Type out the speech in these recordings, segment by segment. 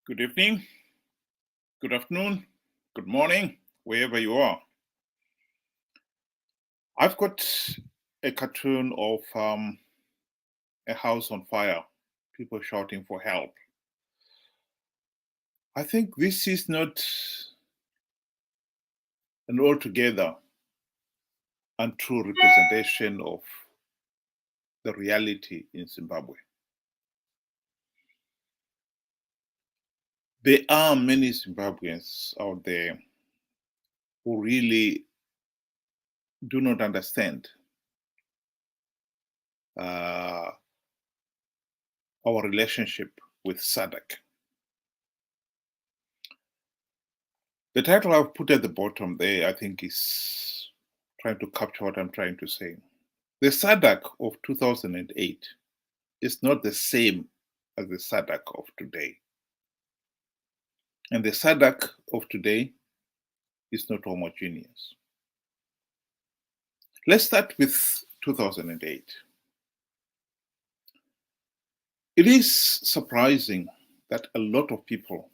Good evening, good afternoon, good morning, wherever you are. I've got a cartoon of a house on fire, people shouting for help. I think this is not an altogether untrue representation of the reality in Zimbabwe. There are many Zimbabweans out there who really do not understand our relationship with SADC. The title I've put at the bottom there, I think, is trying to capture what I'm trying to say. The SADC of 2008 is not the same as the SADC of today. And the SADC of today is not homogeneous. Let's start with 2008. It is surprising that a lot of people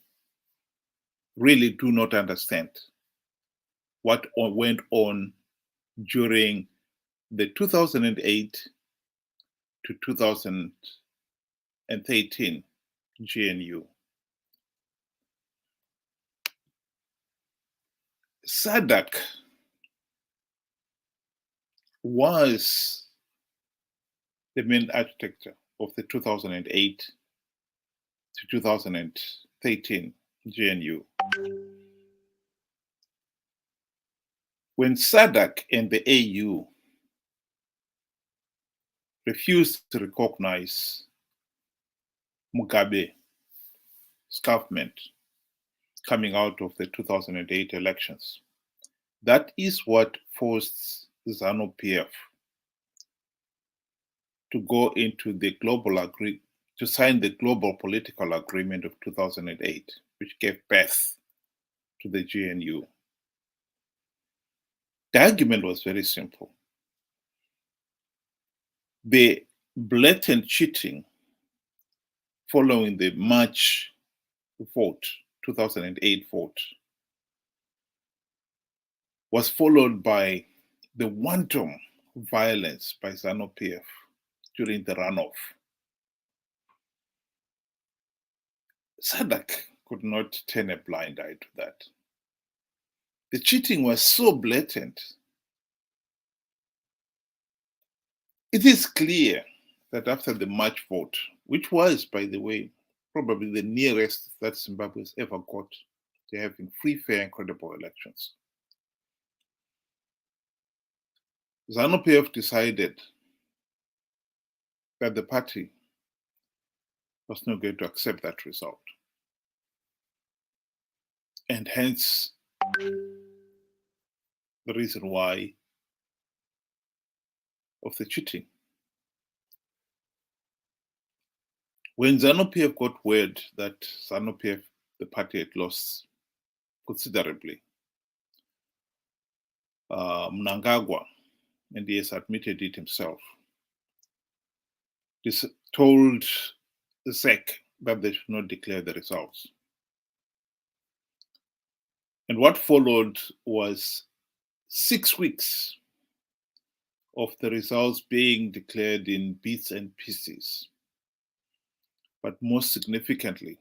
really do not understand what went on during the 2008 to 2013 GNU. SADC was the main architecture of the 2008 to 2013 GNU. When SADC and the AU refused to recognize Mugabe's government coming out of the 2008 elections, that is what forced Zanu PF to go into the to sign the global political agreement of 2008, which gave birth to the GNU. The argument was very simple. The blatant cheating following the March vote, 2008 vote, was followed by the wanton violence by Zanu PF during the runoff. SADC could not turn a blind eye to that. The cheating was so blatant. It is clear that after the March vote, which was, by the way, probably the nearest that Zimbabwe has ever got to having free, fair, and credible elections, Zanu PF decided that the party was not going to accept that result. And hence, the reason why of the cheating. When Zanu PF got word that Zanu PF, the party, had lost considerably, Mnangagwa, and he has admitted it himself, told the SEC that they should not declare the results. And what followed was 6 weeks of the results being declared in bits and pieces. But most significantly,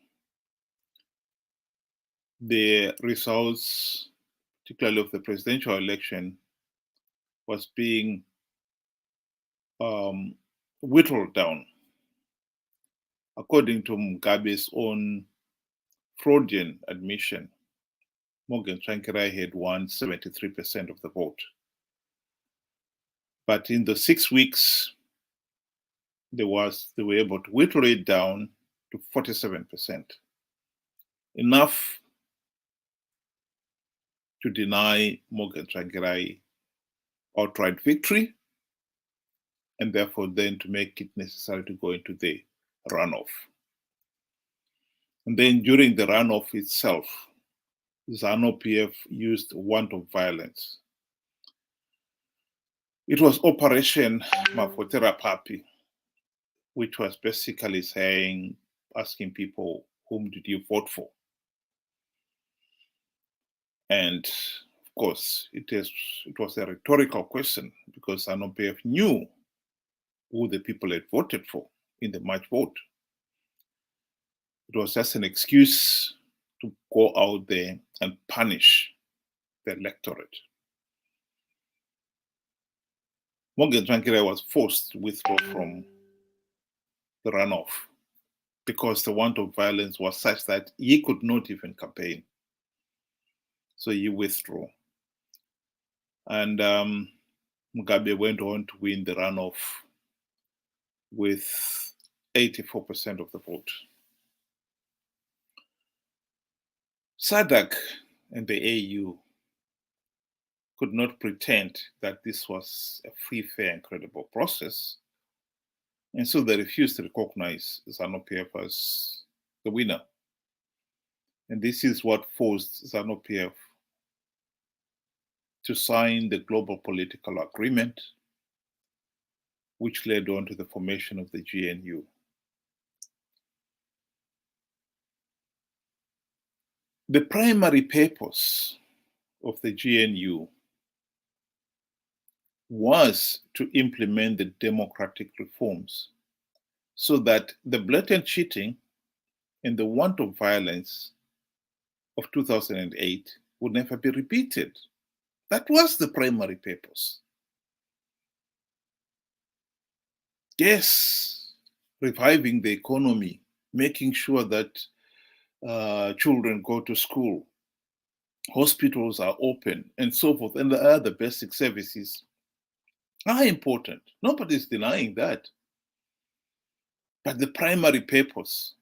the results, particularly of the presidential election, was being whittled down. According to Mugabe's own Freudian admission, Morgan Tsvangirai had won 73% of the vote. But in the 6 weeks, they were able to whittle it down to 47%. Enough to deny Morgan Tsvangirai outright victory, and therefore then to make it necessary to go into the runoff. And then during the runoff itself, Zanu PF used wanton violence. It was Operation Mafotera Papi, which was basically asking people whom did you vote for? And of course, it was a rhetorical question because Zanu PF knew who the people had voted for in the March vote. It was just an excuse to go out there and punish the electorate. Morgan Tsvangirai was forced to withdraw from the runoff because the want of violence was such that he could not even campaign. So he withdrew. And Mugabe went on to win the runoff with 84% of the vote. SADC and the AU could not pretend that this was a free, fair, and credible process. And so they refused to recognize Zanu PF as the winner. And this is what forced Zanu PF to sign the global political agreement, which led on to the formation of the GNU. The primary purpose of the GNU was to implement the democratic reforms so that the blatant cheating and the want of violence of 2008 would never be repeated. That was the primary purpose. Yes, reviving the economy, making sure that children go to school, hospitals are open, and so forth, and the other basic services are important. Nobody's denying that. But the primary purpose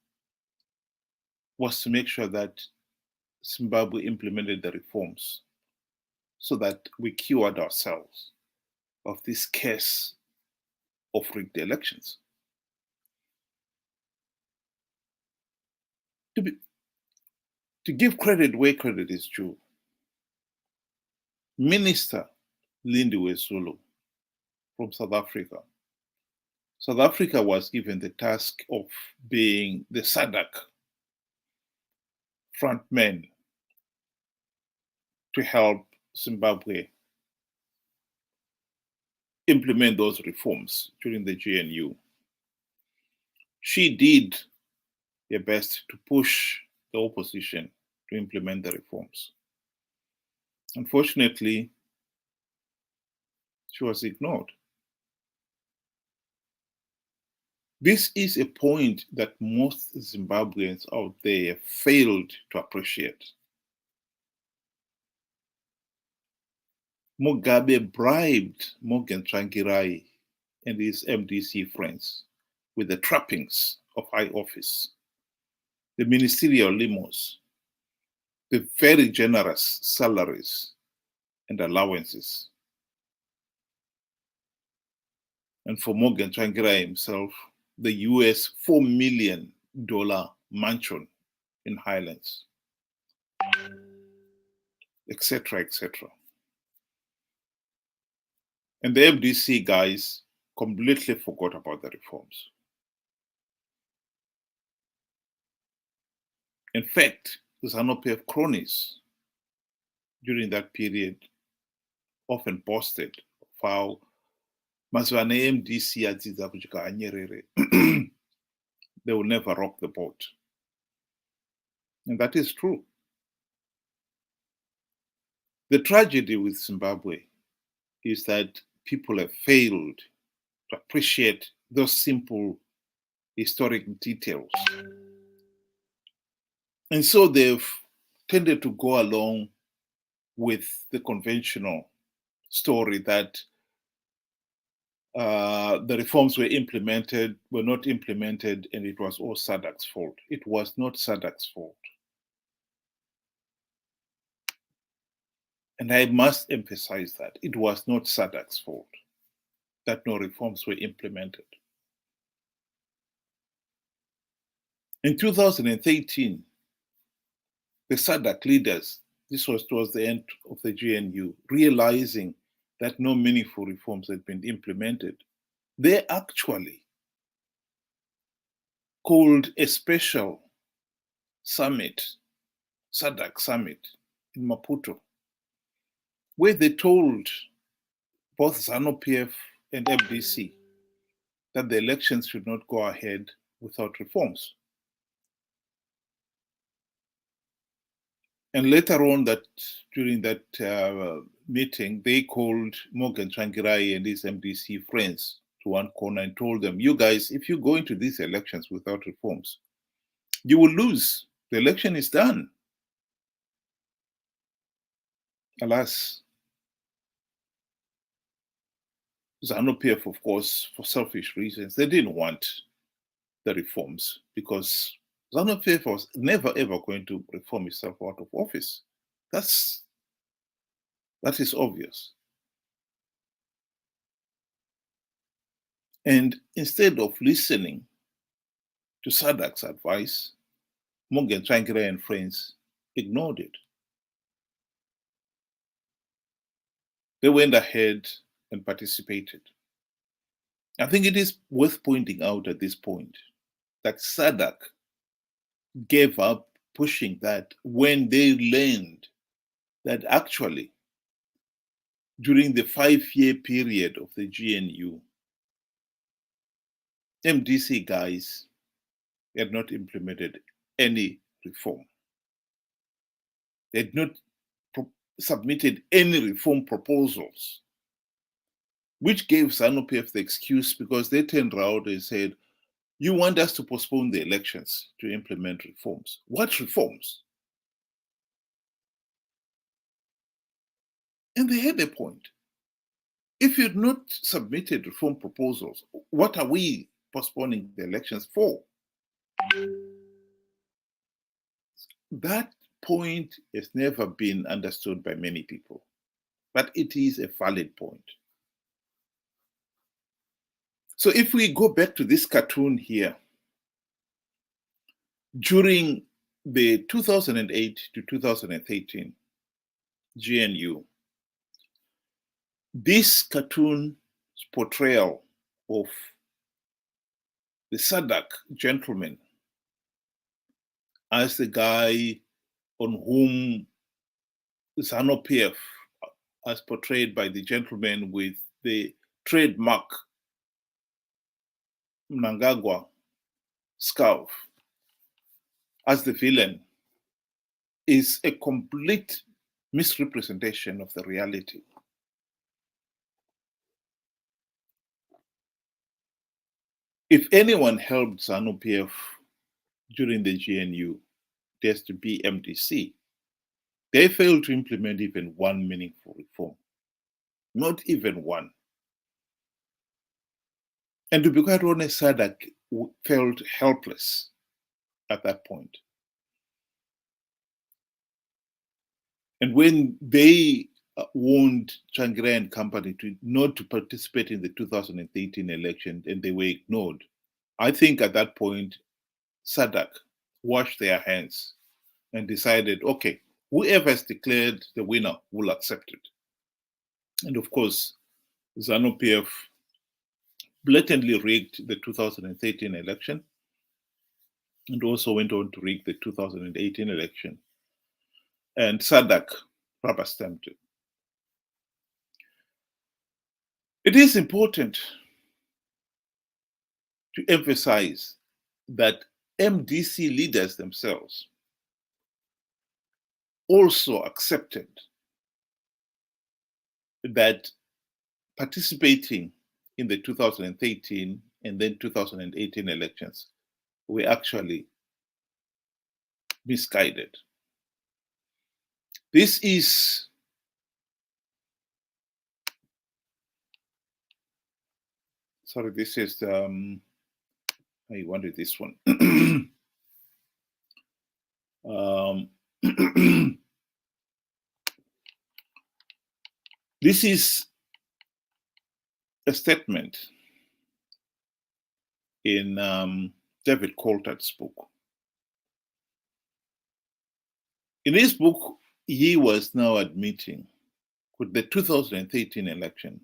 was to make sure that Zimbabwe implemented the reforms so that we cured ourselves of this case of rigged elections. To give credit where credit is due, Minister Lindiwe Zulu from South Africa. South Africa was given the task of being the SADC frontman to help Zimbabwe implement those reforms during the GNU. She did her best to push the opposition to implement the reforms. Unfortunately, she was ignored. This is a point that most Zimbabweans out there failed to appreciate. Mugabe bribed Morgan Tsvangirai and his MDC friends with the trappings of high office, the ministerial limos, the very generous salaries and allowances. And for Morgan Tsvangirai himself, the US $4 million mansion in Highlands, etc., etc. And the MDC guys completely forgot about the reforms. In fact, the Zanu PF cronies during that period often boasted of how Mazwane MDC they will never rock the boat. And that is true. The tragedy with Zimbabwe is that people have failed to appreciate those simple historic details. And so they've tended to go along with the conventional story that the reforms were not implemented, and it was all SADC's fault. It was not SADC's fault. And I must emphasize that it was not SADC's fault that no reforms were implemented. In 2013, the SADC leaders, this was towards the end of the GNU, realizing that no meaningful reforms had been implemented, they actually called a special summit, SADC summit in Maputo, where they told both Zanu PF and MDC that the elections should not go ahead without reforms. And later on, that during that meeting, they called Morgan Tsvangirai and his MDC friends to one corner and told them, you guys, if you go into these elections without reforms, you will lose. The election is done. Alas, Zanu PF, of course, for selfish reasons, they didn't want the reforms because Zanu PF was never ever going to reform himself out of office. That is obvious. And instead of listening to SADC's advice, Morgan Tsvangirai and friends ignored it. They went ahead and participated. I think it is worth pointing out at this point that SADC gave up pushing that when they learned that actually during the 5-year period of the GNU, MDC guys had not implemented any reform. They had not submitted any reform proposals, which gave Zanu PF the excuse because they turned around and said, you want us to postpone the elections to implement reforms. What reforms? And they had a point. If you'd not submitted reform proposals, what are we postponing the elections for? That point has never been understood by many people, but it is a valid point. So if we go back to this cartoon here, during the 2008 to 2013 GNU, this cartoon's portrayal of the SADC gentleman as the guy on whom Zanu PF, as portrayed by the gentleman with the trademark Mnangagwa scarf, as the villain, is a complete misrepresentation of the reality. If anyone helped Zanu PF during the GNU, it has to be MDC. They failed to implement even one meaningful reform, not even one. And to be quite honest, SADC felt helpless at that point. And when they warned Tsvangirai and company not to participate in the 2013 election and they were ignored, I think at that point, SADC washed their hands and decided, okay, whoever has declared the winner will accept it. And of course, Zanu PF blatantly rigged the 2013 election and also went on to rig the 2018 election. And SADC rubber stamped it. It is important to emphasize that MDC leaders themselves also accepted that participating in the 2013 and then 2018 elections were actually misguided. This is this is I wanted this one. This is a statement in David Coulthard's book. In his book, he was now admitting with the 2013 election,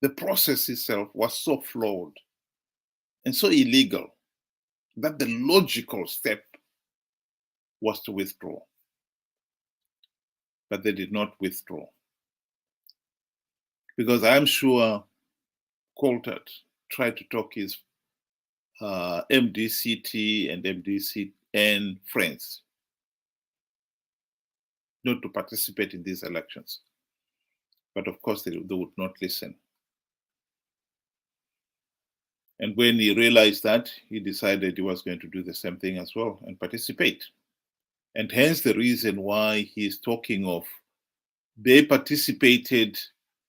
the process itself was so flawed and so illegal that the logical step was to withdraw. But they did not withdraw. Because I'm sure Coulter tried to talk his MDCT and MDCN friends not to participate in these elections. But of course, they would not listen. And when he realized that, he decided he was going to do the same thing as well and participate. And hence the reason why he's talking of they participated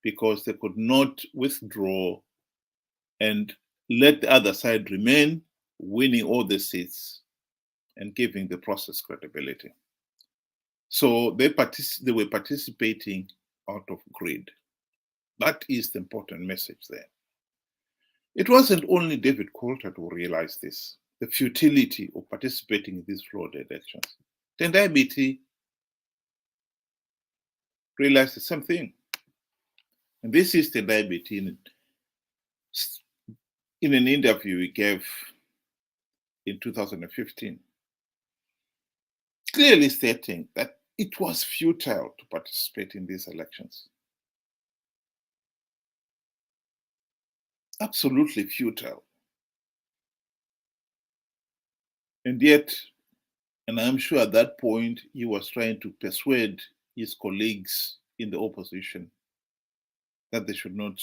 because they could not withdraw and let the other side remain, winning all the seats and giving the process credibility. So they were participating out of greed. That is the important message there. It wasn't only David Coulter who realized this, the futility of participating in these flawed elections. Tendai Biti realized the same thing. And this is Tendai Biti in an interview he gave in 2015, clearly stating that it was futile to participate in these elections. Absolutely futile. And yet, and I'm sure at that point, he was trying to persuade his colleagues in the opposition that they should not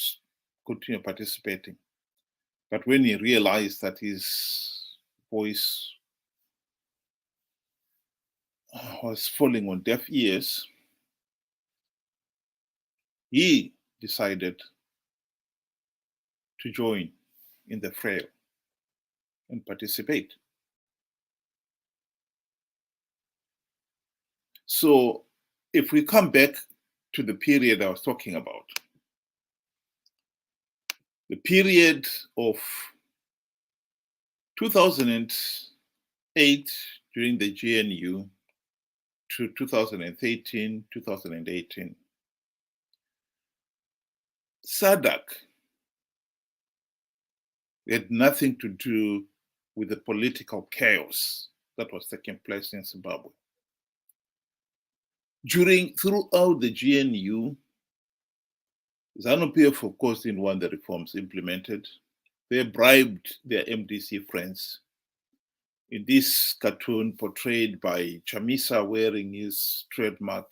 continue participating. But when he realized that his voice was falling on deaf ears, he decided to join in the fray and participate. So if we come back to the period I was talking about, the period of 2008 during the GNU to 2013, 2018, SADC had nothing to do with the political chaos that was taking place in Zimbabwe. Throughout the GNU, Zanu PF, of course, didn't want the reforms implemented. They bribed their MDC friends. In this cartoon portrayed by Chamisa wearing his trademark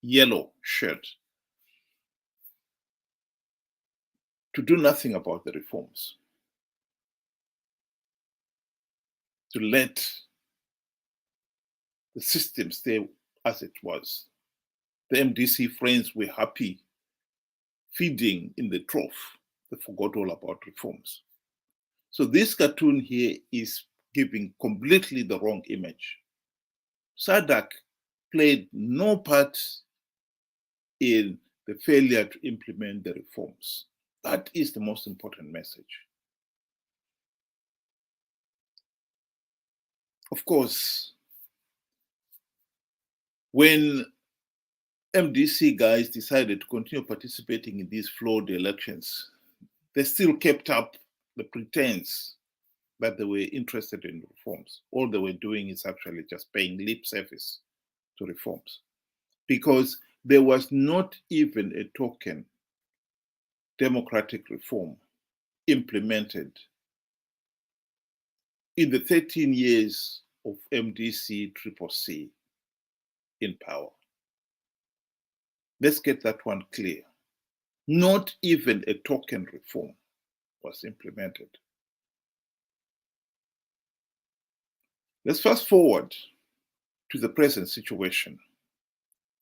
yellow shirt, to do nothing about the reforms, to let the system stay as it was. The MDC friends were happy feeding in the trough. They forgot all about reforms. So this cartoon here is giving completely the wrong image. SADC played no part in the failure to implement the reforms. That is the most important message. Of course, when MDC guys decided to continue participating in these flawed elections, they still kept up the pretense that they were interested in reforms. All they were doing is actually just paying lip service to reforms, because there was not even a token democratic reform implemented in the 13 years of MDC CCC in power. Let's get that one clear. Not even a token reform was implemented. Let's fast forward to the present situation,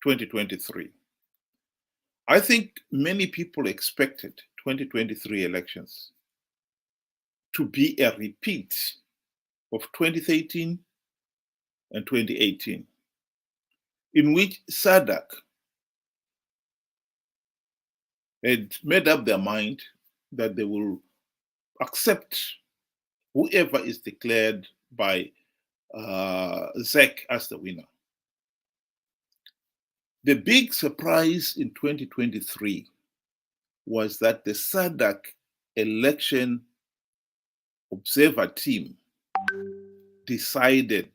2023. I think many people expected 2023 elections to be a repeat of 2013 and 2018, in which SADC had made up their mind that they will accept whoever is declared by ZEC as the winner. The big surprise in 2023 was that the SADC election observer team decided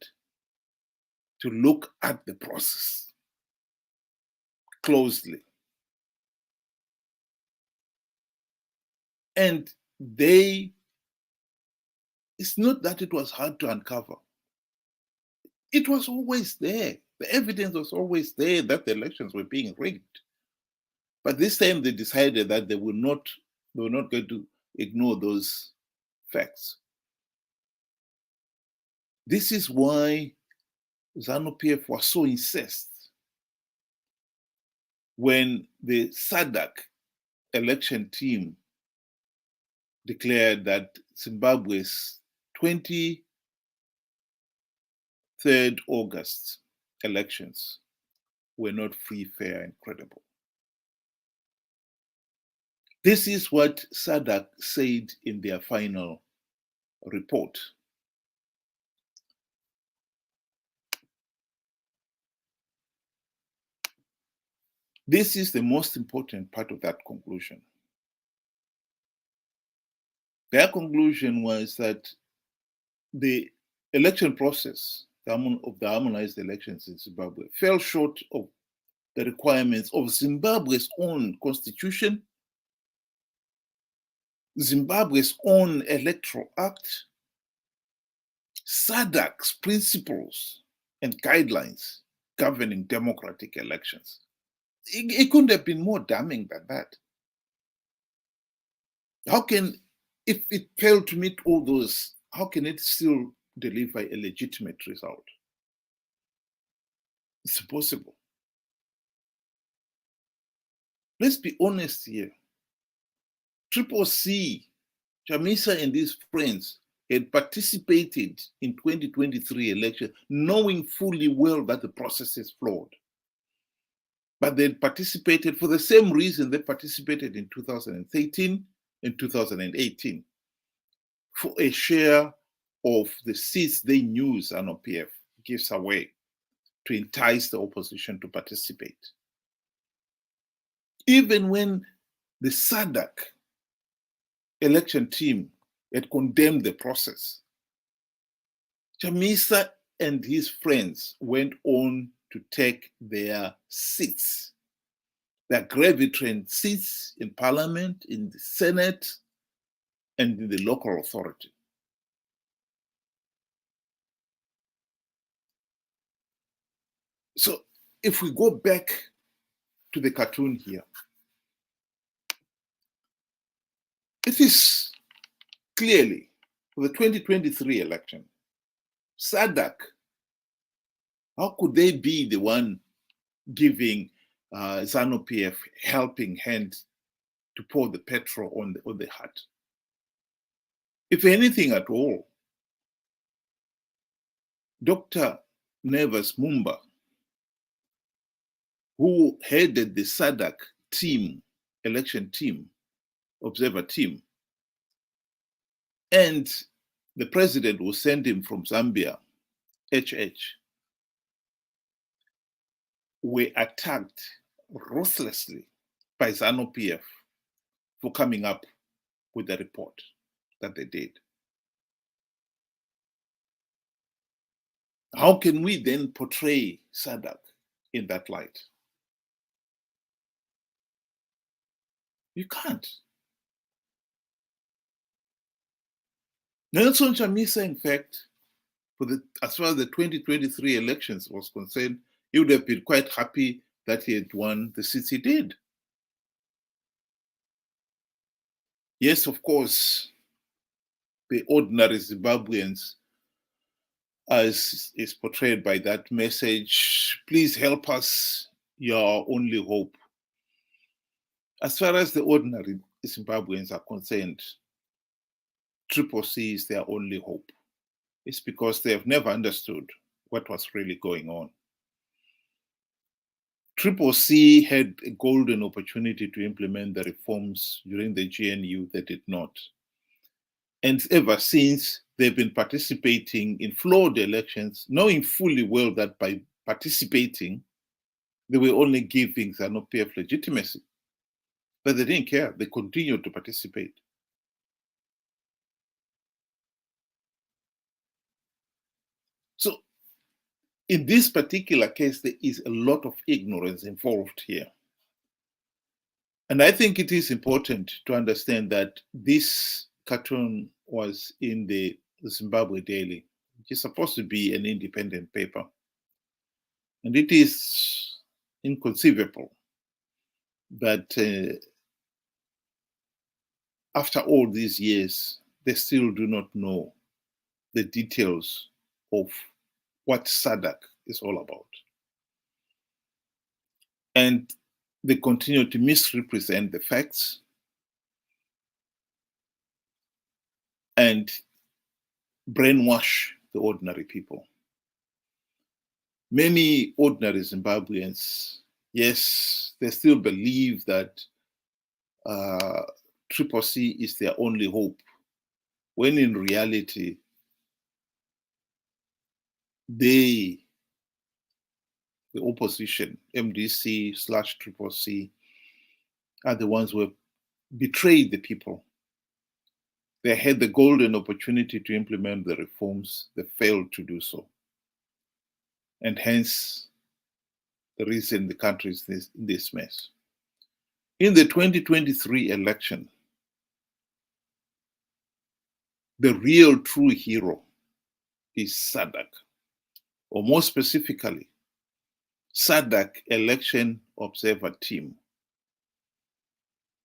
to look at the process closely. And it's not that it was hard to uncover. It was always there. The evidence was always there that the elections were being rigged. But this time they decided that they were not going to ignore those facts. This is why Zanu PF was so incensed when the SADC election team declared that Zimbabwe's 23rd August elections were not free, fair, and credible. This is what SADC said in their final report. This is the most important part of that conclusion. Their conclusion was that the election process of the harmonized elections in Zimbabwe fell short of the requirements of Zimbabwe's own constitution, Zimbabwe's own electoral act, SADC's principles and guidelines governing democratic elections. It couldn't have been more damning than that. If it failed to meet all those, how can it still deliver a legitimate result? It's impossible. Let's be honest here. C, Chamisa and his friends had participated in 2023 election, knowing fully well that the process is flawed. But they participated for the same reason they participated in 2013 and 2018, for a share of the seats they knew Zanu PF gives away to entice the opposition to participate. Even when the SADC election team had condemned the process, Chamisa and his friends went on to take their seats, their gravy-trained seats in parliament, in the Senate, and in the local authority. So if we go back to the cartoon here, it is clearly for the 2023 election, SADC, how could they be the one giving Zanu PF helping hand to pour the petrol on the heart? If anything at all, Dr. Neves Mumba, who headed the SADC team, election team, observer team, and the president who sent him from Zambia, HH, were attacked ruthlessly by Zanu PF for coming up with the report that they did. How can we then portray SADC in that light? You can't. Nelson Chamisa, in fact, as far as the 2023 elections was concerned, he would have been quite happy that he had won the seats he did. Yes, of course, the ordinary Zimbabweans, as is portrayed by that message, please help us, you're our only hope. As far as the ordinary Zimbabweans are concerned, C is their only hope. It's because they have never understood what was really going on. C had a golden opportunity to implement the reforms during the GNU. They did not. And ever since, they've been participating in flawed elections, knowing fully well that by participating, they were only giving Zanu PF legitimacy. But they didn't care. They continued to participate. So in this particular case, there is a lot of ignorance involved here. And I think it is important to understand that this cartoon was in the Zimbabwe Daily, which is supposed to be an independent paper. And it is inconceivable that after all these years, they still do not know the details of what SADC is all about. And they continue to misrepresent the facts and brainwash the ordinary people. Many ordinary Zimbabweans, yes, they still believe that Triple C is their only hope, when in reality, the opposition, MDC/Triple C, are the ones who have betrayed the people. They had the golden opportunity to implement the reforms, they failed to do so. And hence, the reason the country is in this mess. In the 2023 election, the real true hero is SADC, or more specifically, SADC Election Observer Team.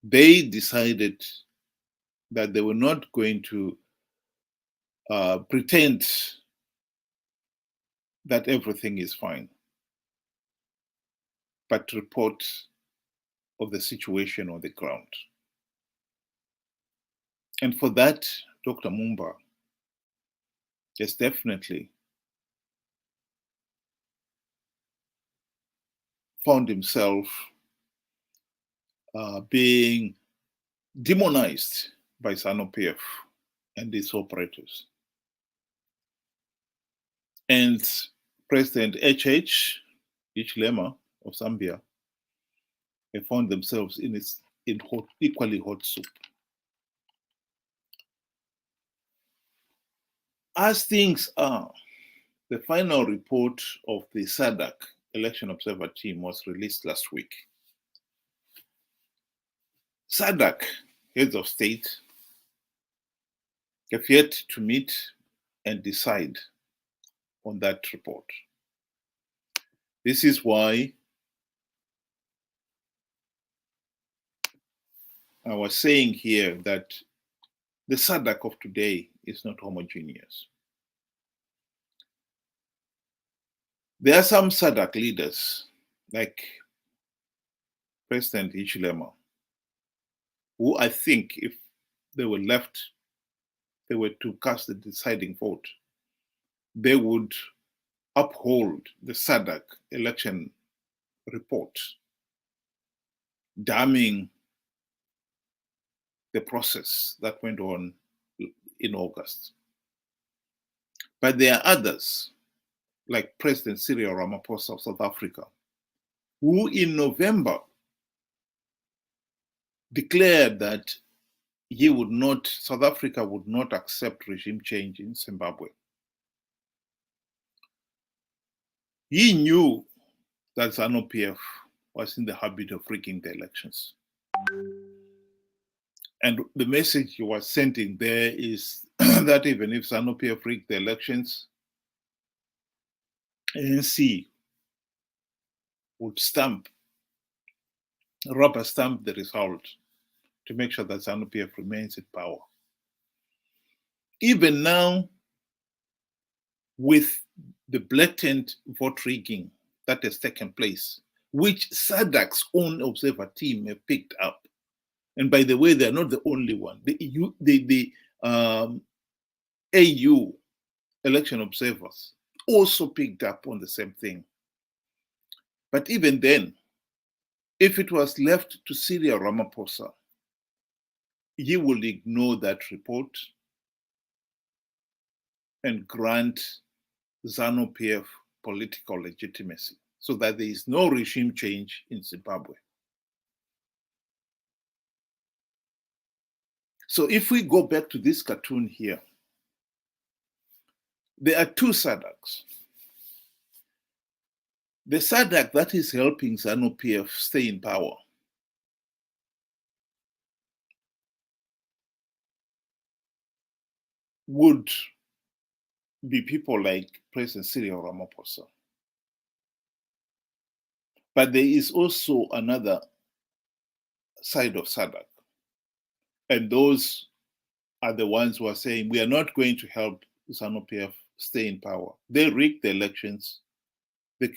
They decided that they were not going to pretend that everything is fine, but report of the situation on the ground. And for that, Dr. Mumba has definitely found himself being demonized by Zanu PF and its operators. And President HH Hichilema of Zambia, they found themselves in equally hot soup. As things are, the final report of the SADC Election Observer Team was released last week. SADC heads of state have yet to meet and decide on that report. This is why I was saying here that the SADC of today is not homogeneous. There are some SADC leaders, like President Hichilema, who I think if they were left, they were to cast the deciding vote, they would uphold the SADC election report, damning the process that went on in August. But there are others, like President Cyril Ramaphosa of South Africa, who in November declared that South Africa would not accept regime change in Zimbabwe. He knew that Zanu PF was in the habit of rigging the elections. And the message he was sending there is that even if Zanu PF rigged the elections, ANC would rubber stamp the result to make sure that Zanu PF remains in power. Even now, with the blatant vote rigging that has taken place, which SADC's own observer team have picked up, and by the way, they're not the only one. The AU election observers also picked up on the same thing. But even then, if it was left to Cyril Ramaphosa, he will ignore that report and grant Zanu PF political legitimacy so that there is no regime change in Zimbabwe. So if we go back to this cartoon here, there are two SADCs. The SADC that is helping Zanu PF stay in power would be people like President Cyril Ramaphosa. But there is also another side of SADC. And those are the ones who are saying, we are not going to help Zanu PF stay in power. They rigged the elections.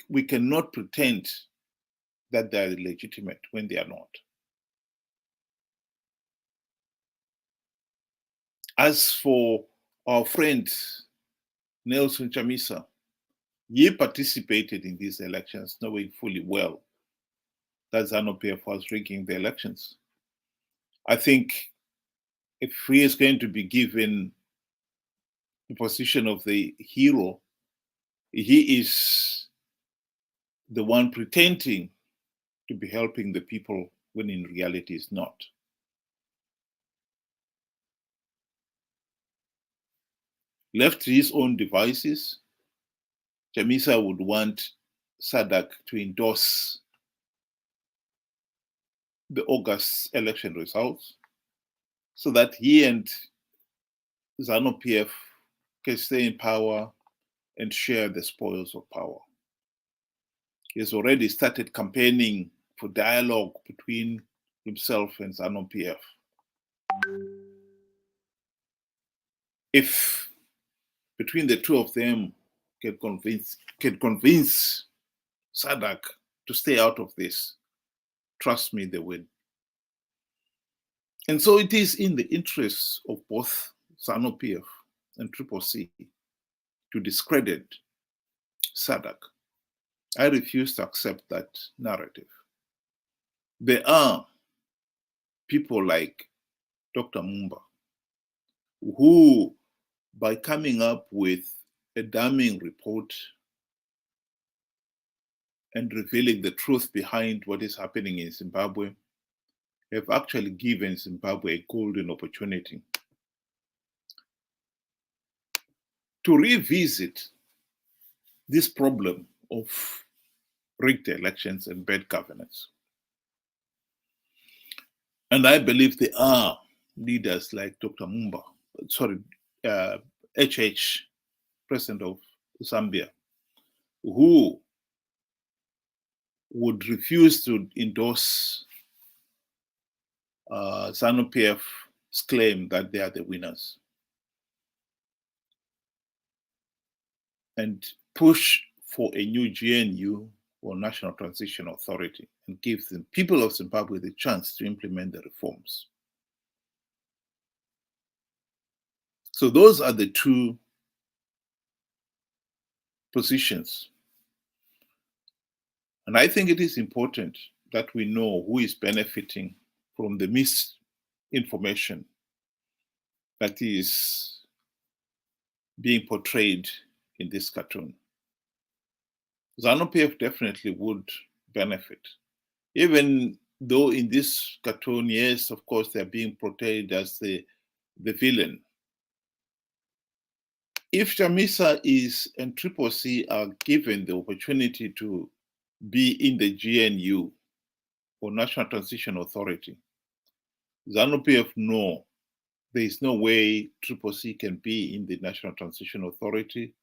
We cannot pretend that they are legitimate when they are not. As for our friend Nelson Chamisa, he participated in these elections, knowing fully well that Zanu PF was rigging the elections. I think if he is going to be given the position of the hero, he is the one pretending to be helping the people when in reality is not. Left to his own devices, Chamisa would want SADC to endorse the August election results so that he and Zanu PF can stay in power and share the spoils of power. He has already started campaigning for dialogue between himself and Zanu PF. If between the two of them can convince SADC to stay out of this, trust me, they will. And so it is in the interests of both Zanu PF and CCC to discredit SADC. I refuse to accept that narrative. There are people like Dr. Mumba who, by coming up with a damning report and revealing the truth behind what is happening in Zimbabwe, have actually given Zimbabwe a golden opportunity to revisit this problem of rigged elections and bad governance. And I believe there are leaders like Dr. Mumba, HH, President of Zambia, who would refuse to endorse Zanu PF's claim that they are the winners and push for a new GNU or National Transition Authority and give the people of Zimbabwe the chance to implement the reforms. So those are the two positions. And I think it is important that we know who is benefiting from the misinformation that is being portrayed in this cartoon. Zanu PF definitely would benefit, even though in this cartoon, yes, of course, they're being portrayed as the villain. If Chamisa and CCC are given the opportunity to be in the GNU or National Transition Authority, Zanu PF know there is no way CCC can be in the National Transition Authority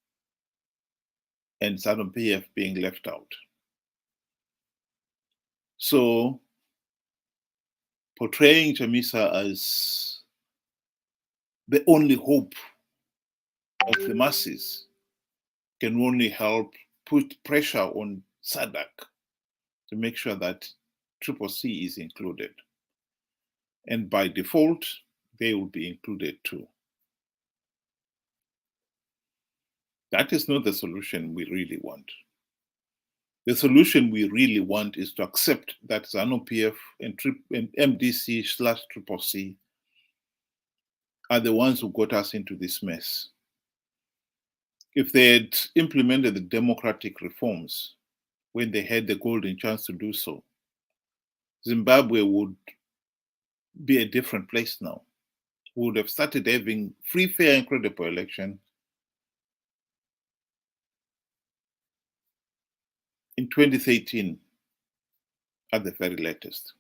and Zanu PF being left out. So portraying Chamisa as the only hope of the masses can only help put pressure on SADC to make sure that CCC is included. And by default, they will be included too. That is not the solution we really want. The solution we really want is to accept that Zanu PF and MDC/CCC are the ones who got us into this mess. If they had implemented the democratic reforms when they had the golden chance to do so, Zimbabwe would be a different place now. We would have started having free, fair, and credible election in 2013 at the very latest.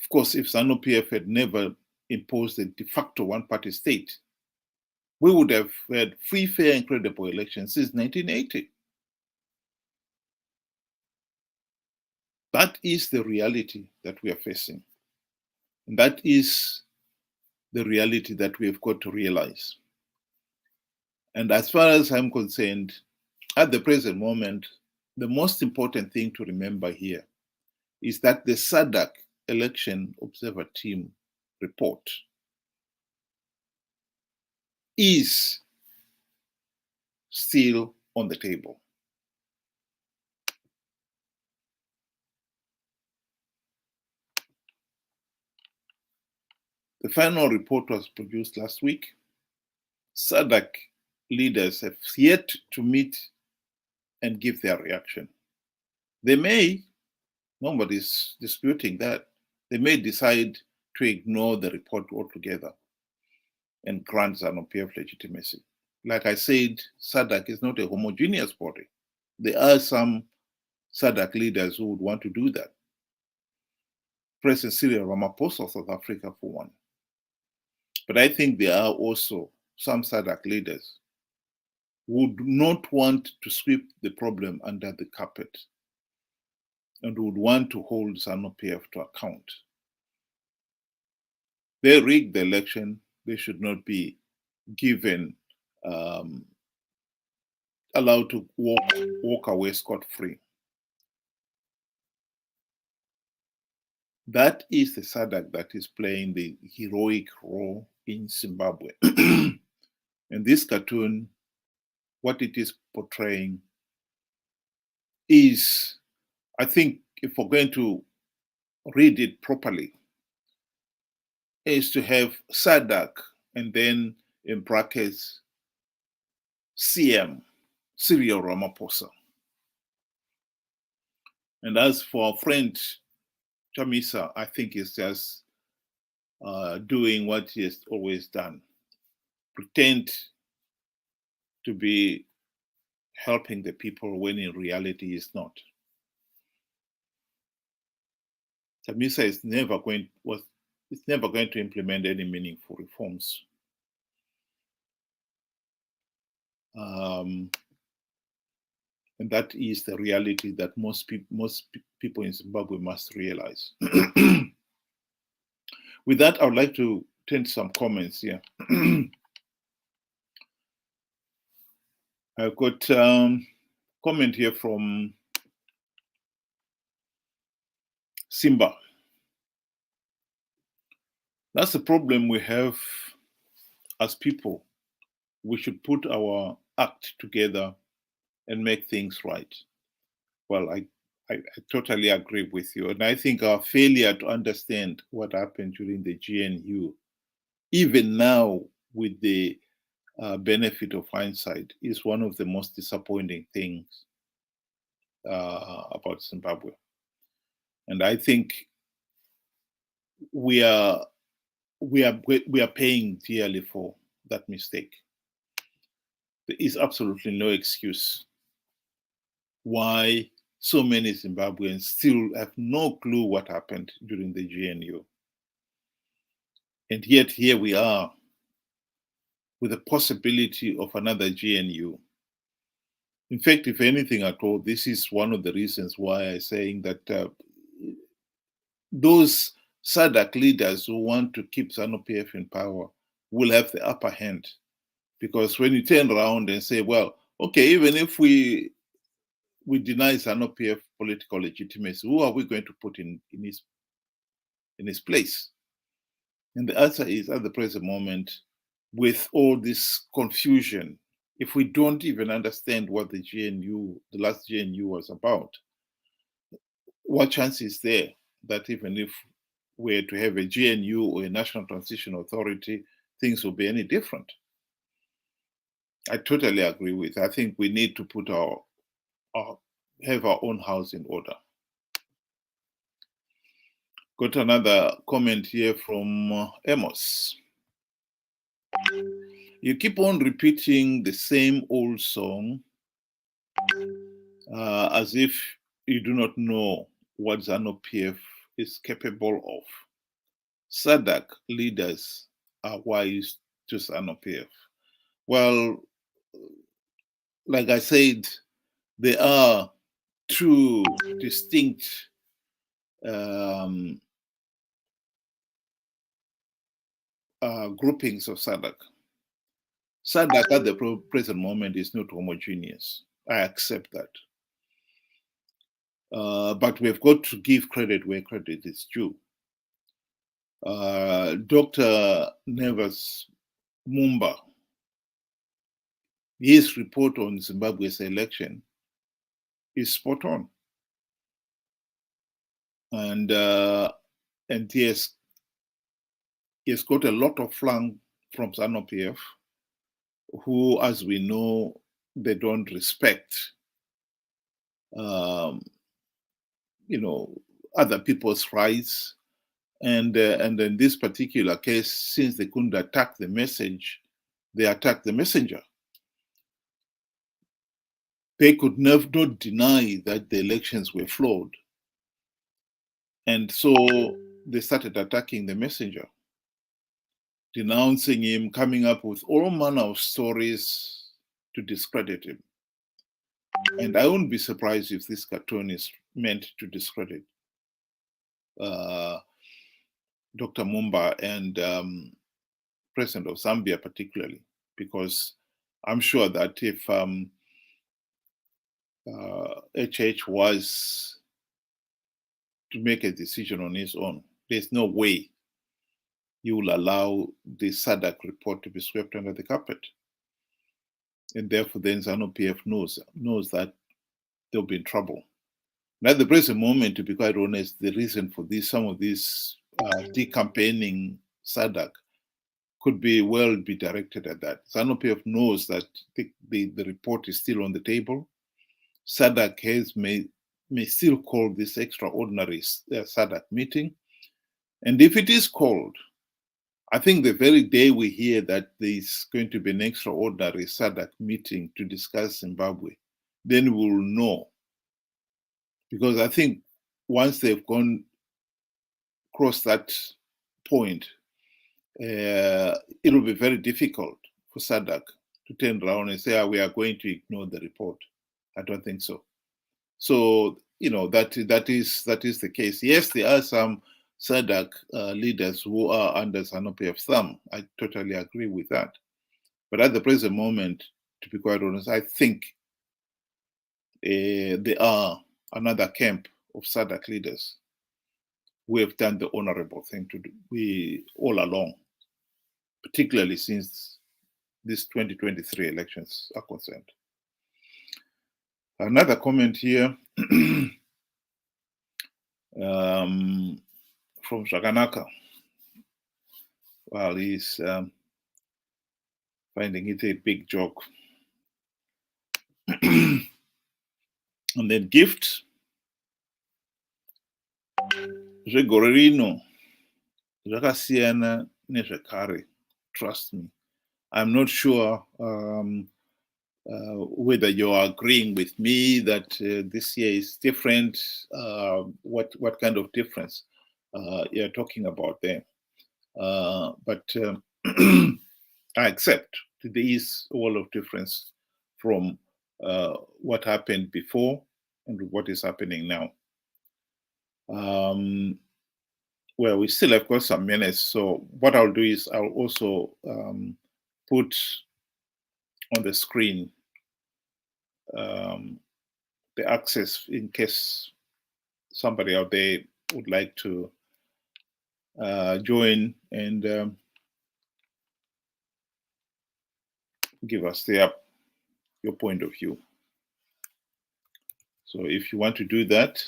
Of course, if Zanu PF had never imposed a de facto one-party state, we would have had free, fair, and credible elections since 1980. That is the reality that we are facing. And that is the reality that we have got to realize. And as far as I'm concerned, at the present moment, the most important thing to remember here is that the SADC Election Observer Team report is still on the table. The final report was produced last week. SADC leaders have yet to meet and give their reaction. They may, nobody's disputing that, they may decide to ignore the report altogether and grant Zanu PF legitimacy. Like I said, SADC is not a homogeneous body. There are some SADC leaders who would want to do that. President Cyril Ramaphosa of South Africa, for one. But I think there are also some SADC leaders who would not want to sweep the problem under the carpet and would want to hold Zanu PF to account. They rigged the election. They should not be given, allowed to walk away scot-free. That is the SADC that is playing the heroic role in Zimbabwe. And this cartoon, what it is portraying is, I think, if we're going to read it properly, is to have SADC and then in brackets CM, Cyril Ramaphosa. And as for our friend Chamisa, I think he's just doing what he has always done, pretend to be helping the people when in reality he's not. Chamisa is never going to implement any meaningful reforms. And that is the reality that most people in Zimbabwe must realize. With that, I would like to turn to some comments here. I've got a comment here from Simba. That's the problem we have as people. We should put our act together and make things right. Well, I totally agree with you. And I think our failure to understand what happened during the GNU, even now with the benefit of hindsight, is one of the most disappointing things about Zimbabwe. And I think we are paying dearly for that mistake. There is absolutely no excuse why so many Zimbabweans still have no clue what happened during the GNU. And yet here we are with the possibility of another GNU. In fact, if anything at all, this is one of the reasons why I'm saying that those SADC leaders who want to keep Zanu PF in power will have the upper hand. Because when you turn around and say, well, okay, even if we deny Zanu PF political legitimacy, who are we going to put in his place? And the answer is, at the present moment, with all this confusion, if we don't even understand what the last GNU was about, what chance is there that even if we're to have a GNU or a National Transition Authority, things will be any different? I totally agree with. I think we need to put have our own house in order. Got another comment here from Amos. You keep on repeating the same old song. as if you do not know what Zanu PF is capable of. SADC leaders are wise to Zanu PF. Well, like I said, there are two distinct groupings of SADC. SADC at the present moment is not homogeneous. I accept that. But we've got to give credit where credit is due. Dr. Neves Mumba, his report on Zimbabwe's election is spot on. And yes, he's got a lot of flank from Zanu PF, who, as we know, they don't respect, other people's rights. And in this particular case, since they couldn't attack the message, they attacked the messenger. They could not deny that the elections were flawed. And so they started attacking the messenger, denouncing him, coming up with all manner of stories to discredit him. And I wouldn't be surprised if this cartoon is meant to discredit Dr. Mumba and President of Zambia particularly, because I'm sure that if HH was to make a decision on his own, there's no way he will allow the SADC report to be swept under the carpet. And therefore, then Zanu PF knows that they'll be in trouble. And at the present moment, to be quite honest, the reason for some of this decampaigning SADC could be directed at that. Zanu PF knows that the report is still on the table. SADC may still call this extraordinary SADC meeting. And if it is called, I think the very day we hear that there's going to be an extraordinary SADC meeting to discuss Zimbabwe, then we'll know. Because I think once they've gone across that point, it'll be very difficult for SADC to turn around and say, we are going to ignore the report. I don't think so. So, that is the case. Yes, there are some SADC leaders who are under Zanu PF's thumb. I totally agree with that. But at the present moment, to be quite honest, I think there are another camp of SADC leaders who have done the honorable thing to do all along, particularly since these 2023 elections are concerned. Another comment here from Shaganaka. Well, he's finding it a big joke. And then gift. Zvegorerino zvakasiyana nezvekare. Trust me. I'm not sure whether you're agreeing with me that this year is different. What kind of difference you're talking about there? But I accept there is a world of difference from what happened before and what is happening now. Well, we still have got some minutes, so what I'll do is I'll also put on the screen the access in case somebody out there would like to join and give us your point of view. So if you want to do that,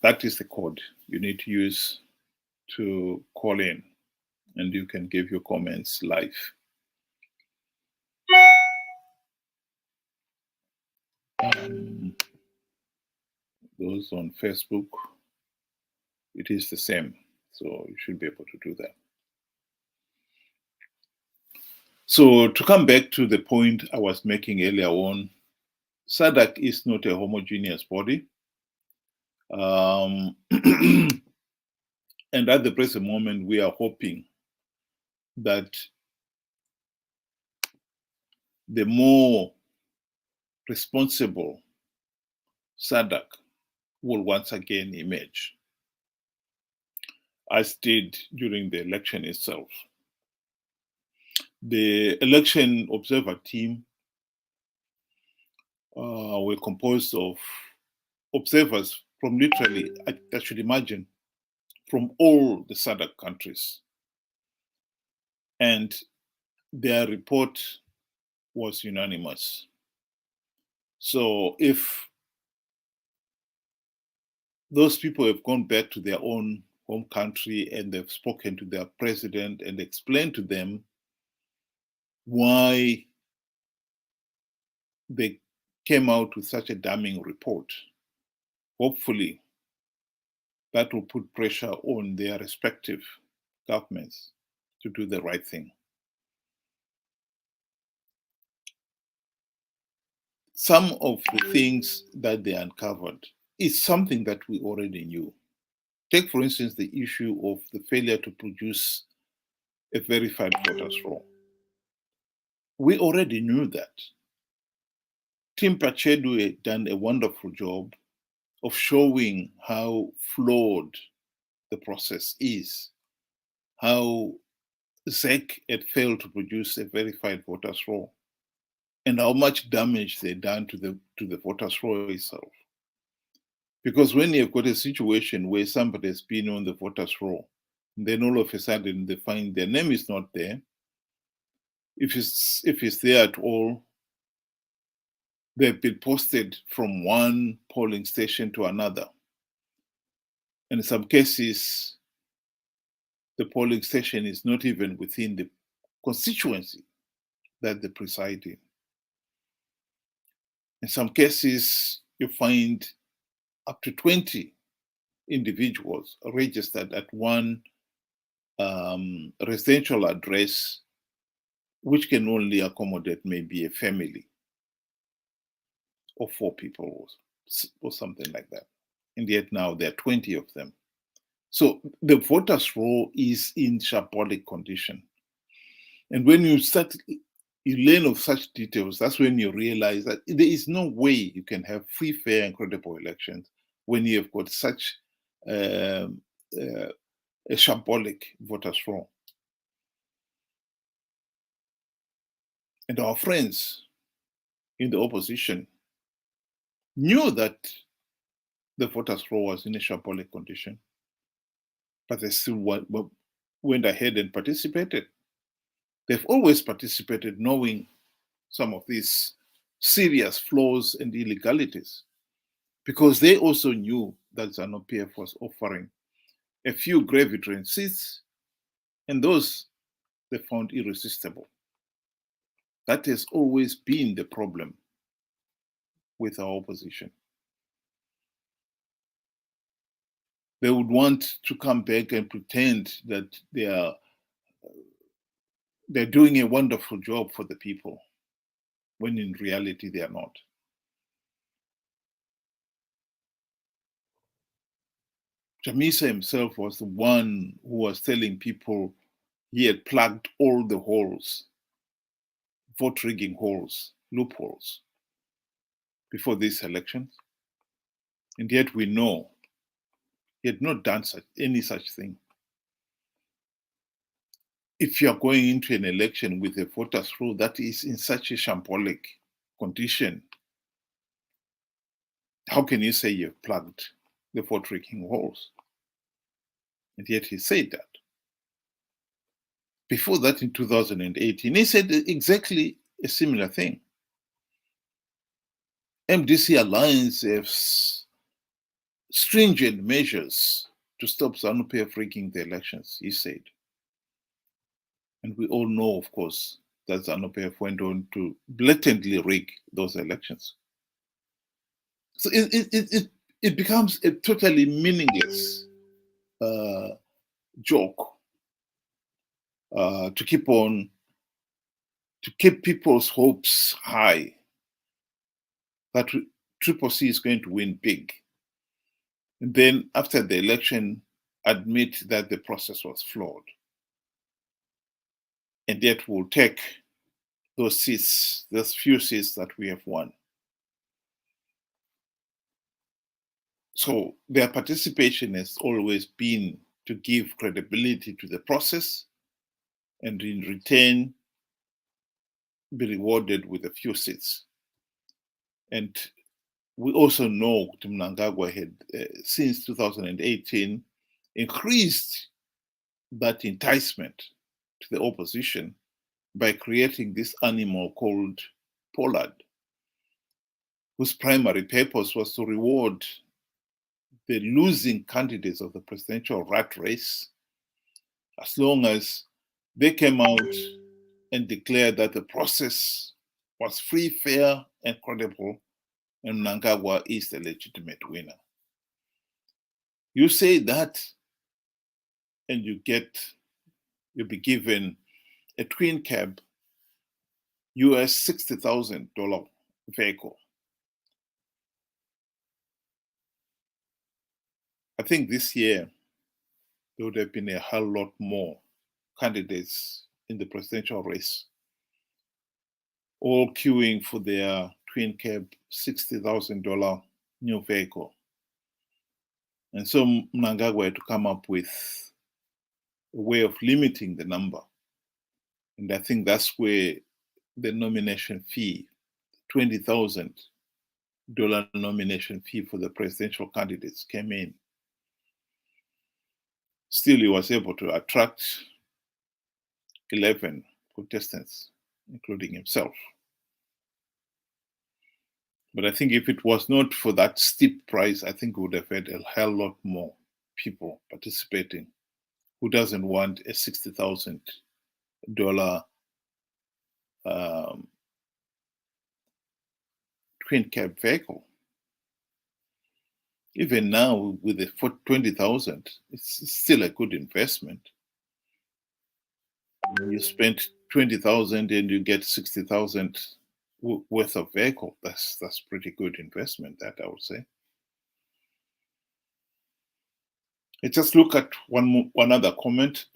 that is the code you need to use to call in, and you can give your comments live. Those on Facebook, it is the same. So you should be able to do that. So to come back to the point I was making earlier on, SADC is not a homogeneous body. And at the present moment, we are hoping that the more responsible SADC will once again emerge, as did during the election itself. The election observer team were composed of observers from literally, I should imagine, from all the SADC countries. And their report was unanimous. So if those people have gone back to their own home country and they've spoken to their president and explained to them why they came out with such a damning report, hopefully that will put pressure on their respective governments to do the right thing. Some of the things that they uncovered is something that we already knew. Take, for instance, the issue of the failure to produce a verified voters roll. We already knew that. Tim Pachedu had done a wonderful job of showing how flawed the process is, how ZEC had failed to produce a verified voters roll, and how much damage they'd done to the voters roll itself. Because when you've got a situation where somebody has been on the voters roll, and then all of a sudden they find their name is not there, if it's there at all, they've been posted from one polling station to another. And in some cases, the polling station is not even within the constituency that they preside in. In some cases, you find up to 20 individuals registered at one residential address, which can only accommodate maybe a family of 4 people or something like that. And yet now there are 20 of them. So the voters' roll is in shambolic condition. And when you learn of such details, that's when you realize that there is no way you can have free, fair, and credible elections when you have got such a shambolic voters' roll. And our friends in the opposition knew that the voters' roll was in a shambolic condition, but they still went ahead and participated. They've always participated knowing some of these serious flaws and illegalities, because they also knew that Zanu PF was offering a few gravity seats, and those they found irresistible. That has always been the problem with our opposition. They would want to come back and pretend that they're doing a wonderful job for the people, when in reality they are not. Chamisa himself was the one who was telling people he had plugged all the holes, vote rigging holes, loopholes, before these elections. And yet we know he had not done any such thing. If you are going into an election with a voters' roll that is in such a shambolic condition, how can you say you've plugged the vote rigging holes? And yet he said that. Before that, in 2018, he said exactly a similar thing. MDC Alliance has stringent measures to stop Zanu PF rigging the elections, he said. And we all know, of course, that Zanu PF went on to blatantly rig those elections. So it becomes a totally meaningless joke to keep people's hopes high that Triple C is going to win big. And then after the election, admit that the process was flawed. And yet we'll take those seats, those few seats that we have won. So their participation has always been to give credibility to the process and in return be rewarded with a few seats. And we also know Mnangagwa had, since 2018, increased that enticement to the opposition by creating this animal called Pollard, whose primary purpose was to reward the losing candidates of the presidential rat race as long as they came out and declared that the process was free, fair, and credible, and Mnangagwa is the legitimate winner. You say that, and you'll be given a twin cab US $60,000 vehicle. I think this year there would have been a whole lot more candidates in the presidential race, all queuing for their twin cab $60,000 new vehicle. And so Mnangagwa had to come up with a way of limiting the number. And I think that's where the nomination fee, $20,000 nomination fee for the presidential candidates came in. Still, he was able to attract 11 contestants, including himself. But I think if it was not for that steep price, I think we would have had a hell lot more people participating. Who doesn't want a $60,000 twin cab vehicle? Even now, with the $20,000, it's still a good investment. You spend $20,000 and you get $60,000 worth of vehicle. That's pretty good investment, that I would say. Let's just look at one other comment.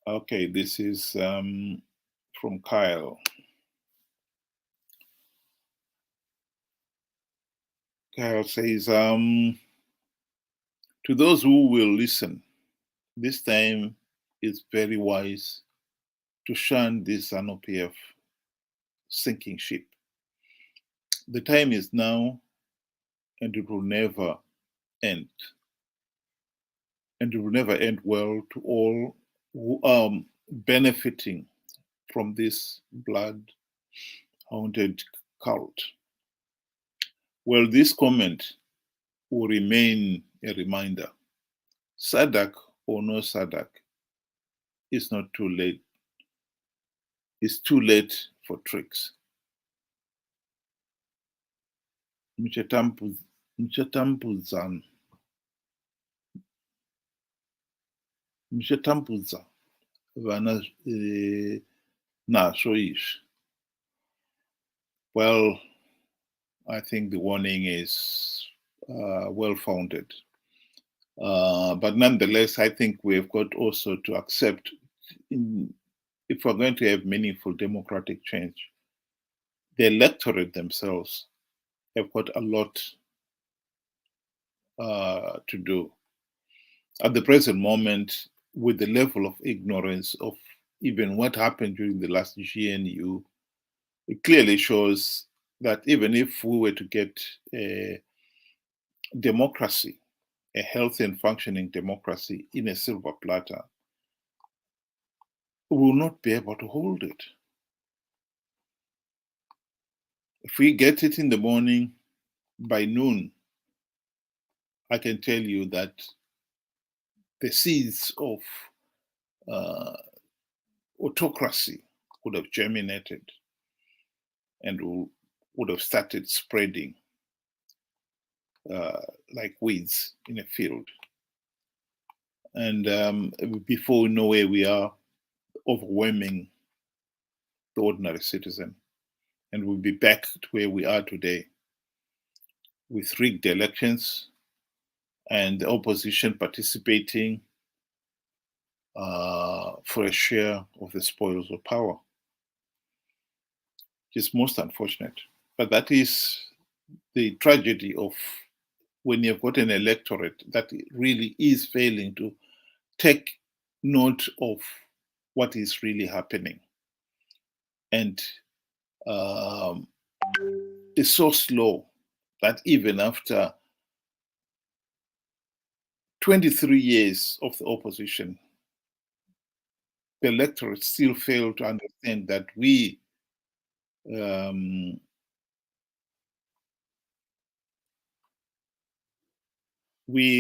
Okay, this is from Kyle. Kyle says, to those who will listen, this time it's very wise to shun this Zanu PF sinking ship. The time is now, and it will never end. And it will never end well to all who are benefiting from this blood-haunted cult. Well, this comment will remain a reminder. SADC or no SADC, it's not too late. It's too late for tricks. Mshatampuza vana nashoish. Well, I think the warning is well-founded. But nonetheless, I think we've got also to accept, if we're going to have meaningful democratic change, the electorate themselves have got a lot to do. At the present moment, with the level of ignorance of even what happened during the last GNU, it clearly shows that even if we were to get a democracy, a healthy and functioning democracy in a silver platter, we will not be able to hold it. If we get it in the morning, by noon, I can tell you that the seeds of autocracy could have germinated and will would have started spreading like weeds in a field. And before we know where we are, overwhelming the ordinary citizen. And we'll be back to where we are today with rigged elections and the opposition participating for a share of the spoils of power. It's most unfortunate. But that is the tragedy of when you've got an electorate that really is failing to take note of what is really happening. And is so slow that even after 23 years of the opposition, the electorate still failed to understand that we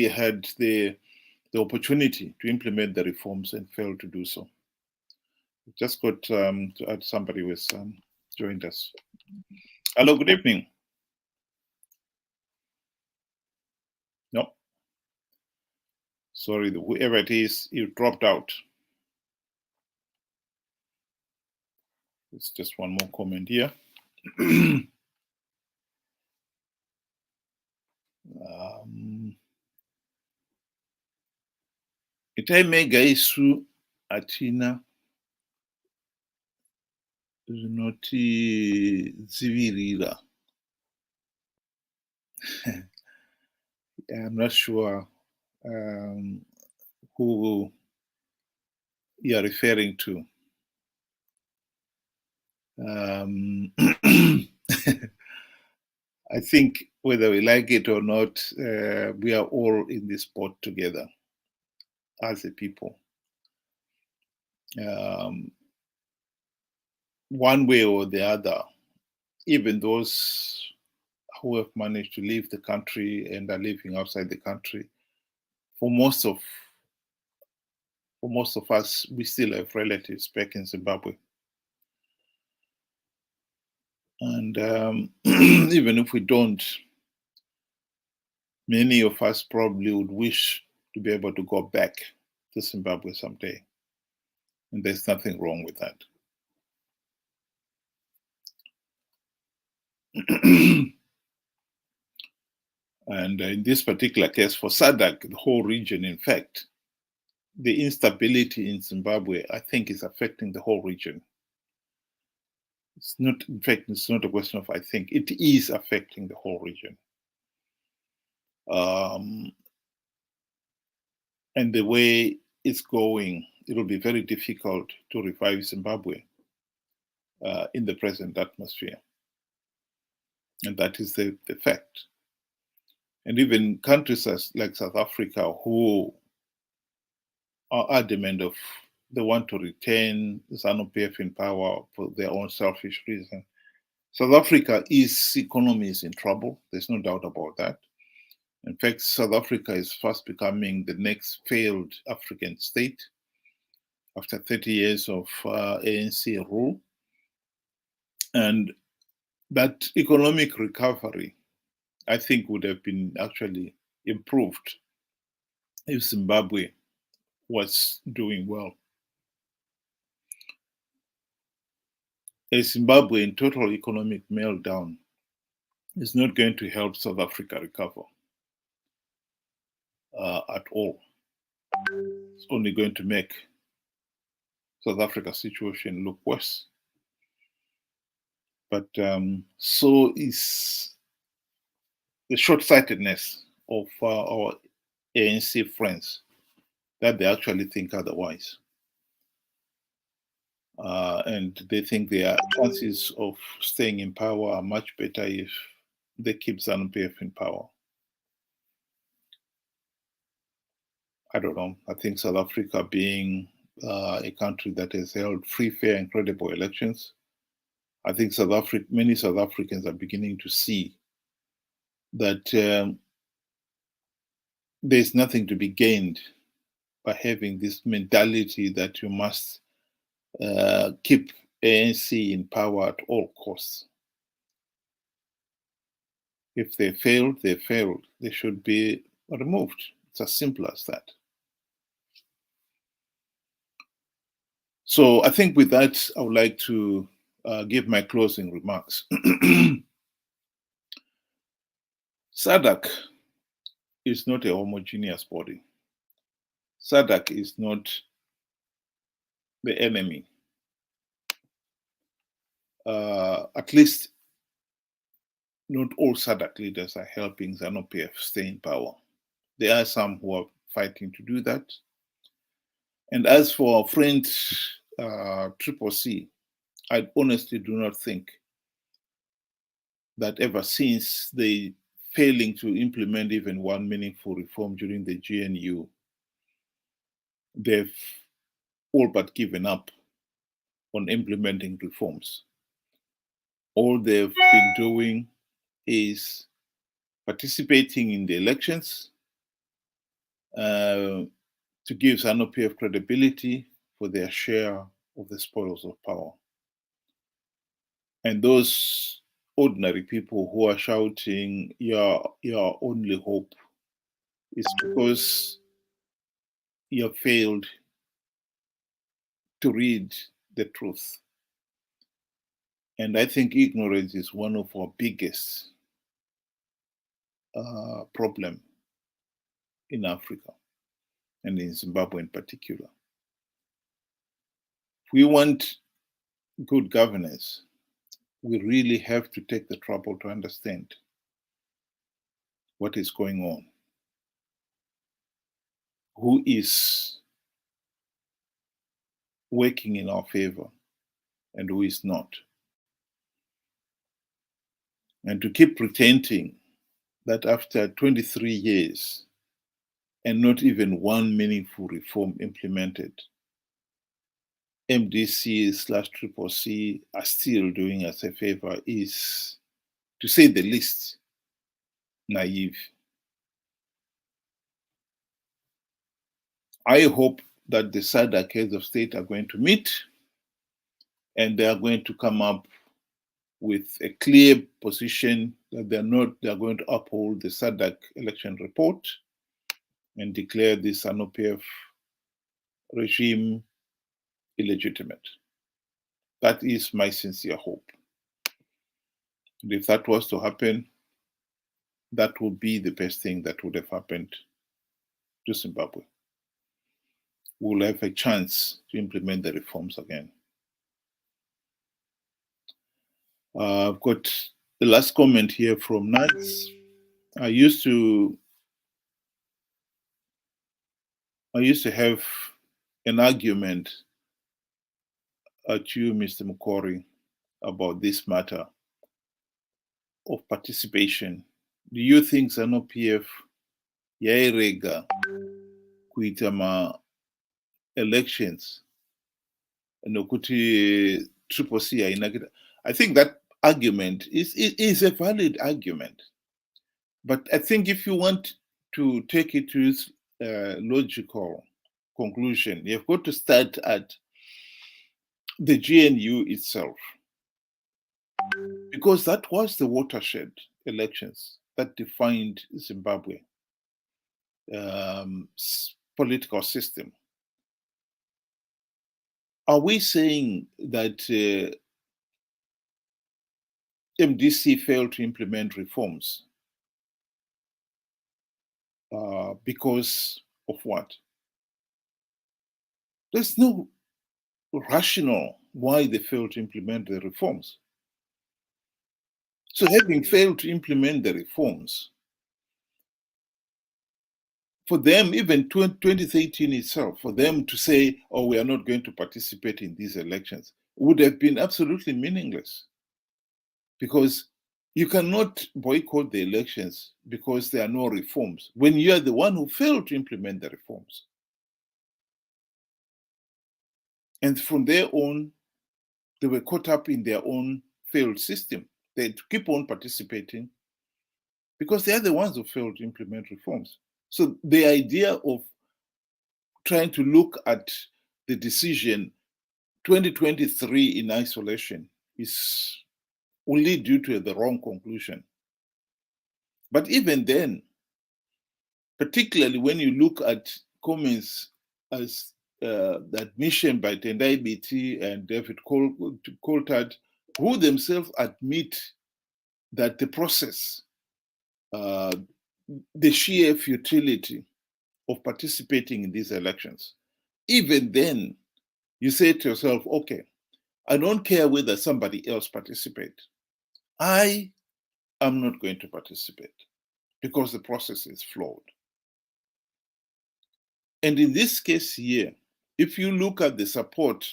had the opportunity to implement the reforms and failed to do so. Just got to add somebody who has joined us. Hello, good evening. No. Sorry, whoever it is, you dropped out. It's just one more comment here. Itaimega isu atina zvinotidzivirira. I'm not sure who you are referring to. I think whether we like it or not, we are all in this boat together as a people. One way or the other, even those who have managed to leave the country and are living outside the country, for most of us, we still have relatives back in Zimbabwe. And even if we don't, many of us probably would wish to be able to go back to Zimbabwe someday. And there's nothing wrong with that. And in this particular case, for SADC, the whole region, in fact, the instability in Zimbabwe, I think, is affecting the whole region. It's not, in fact, it's not a question of I think, it is affecting the whole region. And the way it's going, it will be very difficult to revive Zimbabwe in the present atmosphere. And that is the fact. And even countries like South Africa, who are adamant of they want to retain Zanu PF in power for their own selfish reason. South Africa's economy is in trouble. There's no doubt about that. In fact, South Africa is fast becoming the next failed African state after 30 years of ANC rule. And that economic recovery, I think, would have been actually improved if Zimbabwe was doing well. A Zimbabwe in total economic meltdown is not going to help South Africa recover at all. It's only going to make South Africa's situation look worse. But so is the short-sightedness of our ANC friends, that they actually think otherwise. And they think their chances of staying in power are much better if they keep Zanu PF in power. I don't know. I think South Africa, being a country that has held free, fair, and credible elections, I think many South Africans are beginning to see that there's nothing to be gained by having this mentality that you must keep ANC in power at all costs. If they failed, they failed. They should be removed. It's as simple as that. So I think with that, I would like to give my closing remarks. SADC is not a homogeneous body. SADC is not the enemy. At least not all SADC leaders are helping Zanu PF stay in power. There are some who are fighting to do that. And as for our friend Triple C, I honestly do not think that ever since they failing to implement even one meaningful reform during the GNU, they've all but given up on implementing reforms. All they've been doing is participating in the elections to give Zanu PF credibility for their share of the spoils of power. And those ordinary people who are shouting, your only hope is because you have failed to read the truth. And I think ignorance is one of our biggest problem in Africa and in Zimbabwe in particular. If we want good governance, we really have to take the trouble to understand what is going on, who is working in our favor and who is not. And to keep pretending that after 23 years and not even one meaningful reform implemented, MDC/CCC are still doing us a favor is, to say the least, naive. I hope that the SADC heads of state are going to meet and they are going to come up with a clear position that they're going to uphold the SADC election report and declare the Zanu PF regime illegitimate. That is my sincere hope. And if that was to happen, that would be the best thing that would have happened to Zimbabwe. We'll have a chance to implement the reforms again. I've got the last comment here from Nats. I used to have an argument at you, Mr. Mukori, about this matter of participation. Do you think Zanu PF yairega kuita ma elections nokuti Triple C haina? I think that argument is a valid argument. But I think if you want to take it to its logical conclusion, you've got to start at the GNU itself, because that was the watershed elections that defined Zimbabwe political system. Are we saying that MDC failed to implement reforms because of what? There's no rationale why they failed to implement the reforms. So having failed to implement the reforms, for them, even 2013 itself, for them to say, oh, we are not going to participate in these elections, would have been absolutely meaningless. Because you cannot boycott the elections because there are no reforms when you are the one who failed to implement the reforms. And from there on, they were caught up in their own failed system. They had to keep on participating because they are the ones who failed to implement reforms. So the idea of trying to look at the decision 2023 in isolation will lead you to the wrong conclusion. But even then, particularly when you look at comments as the admission by Tendai Biti and David Coulthard, who themselves admit that the process, the sheer futility of participating in these elections, even then, you say to yourself, okay, I don't care whether somebody else participates. I am not going to participate because the process is flawed. And in this case here, if you look at the support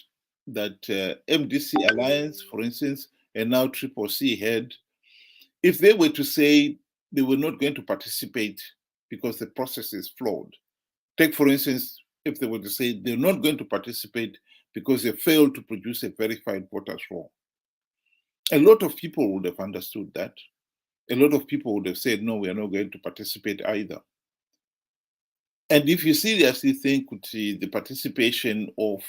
that MDC Alliance, for instance, and now Triple C had, if they were to say they were not going to participate because the process is flawed, take, for instance, if they were to say they're not going to participate because they failed to produce a verified voters roll, a lot of people would have understood that. A lot of people would have said, no, we are not going to participate either. And if you seriously think the participation of,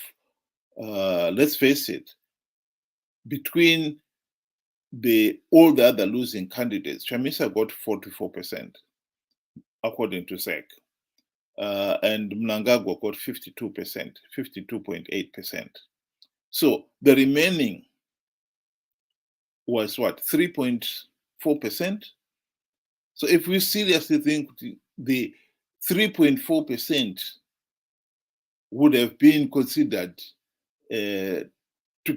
let's face it, between all the other losing candidates, Chamisa got 44%, according to SEC, and Mnangagwa got 52%, 52.8%. So the remaining was what, 3.4%? So if we seriously think the 3.4% would have been considered to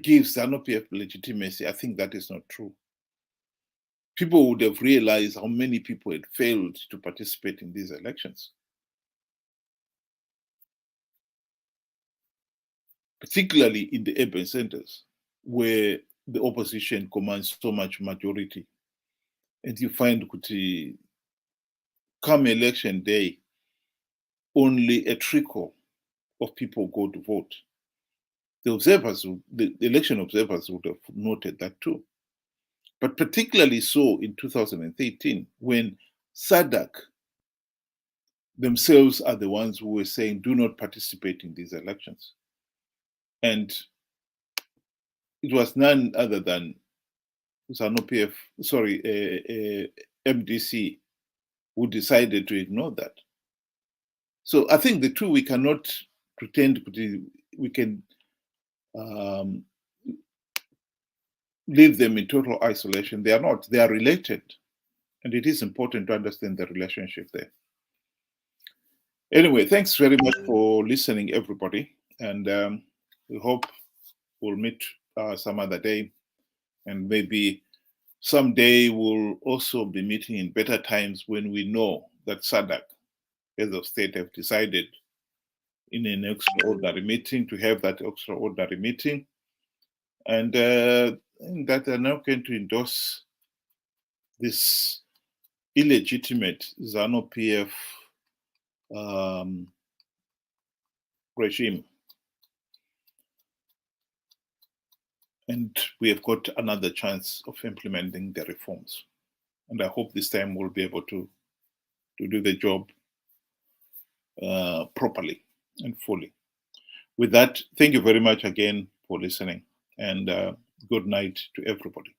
give Zanu PF legitimacy, I think that is not true. People would have realized how many people had failed to participate in these elections, particularly in the urban centers where the opposition commands so much majority. And you find come election day, only a trickle of people go to vote. The election observers would have noted that too. But particularly so in 2013, when SADC themselves are the ones who were saying, do not participate in these elections. And it was none other than Zanu PF, MDC, who decided to ignore that. So I think the two, we cannot pretend we can leave them in total isolation. They are not. They are related. And it is important to understand the relationship there. Anyway, thanks very much for listening, everybody. And we hope we'll meet some other day. And maybe someday we'll also be meeting in better times when we know that SADC, heads of state, have decided in an extraordinary meeting to have that extraordinary meeting. And that they're now going to endorse this illegitimate Zanu PF regime. And we have got another chance of implementing the reforms. And I hope this time we'll be able to do the job properly and fully. With that, thank you very much again for listening, and good night to everybody.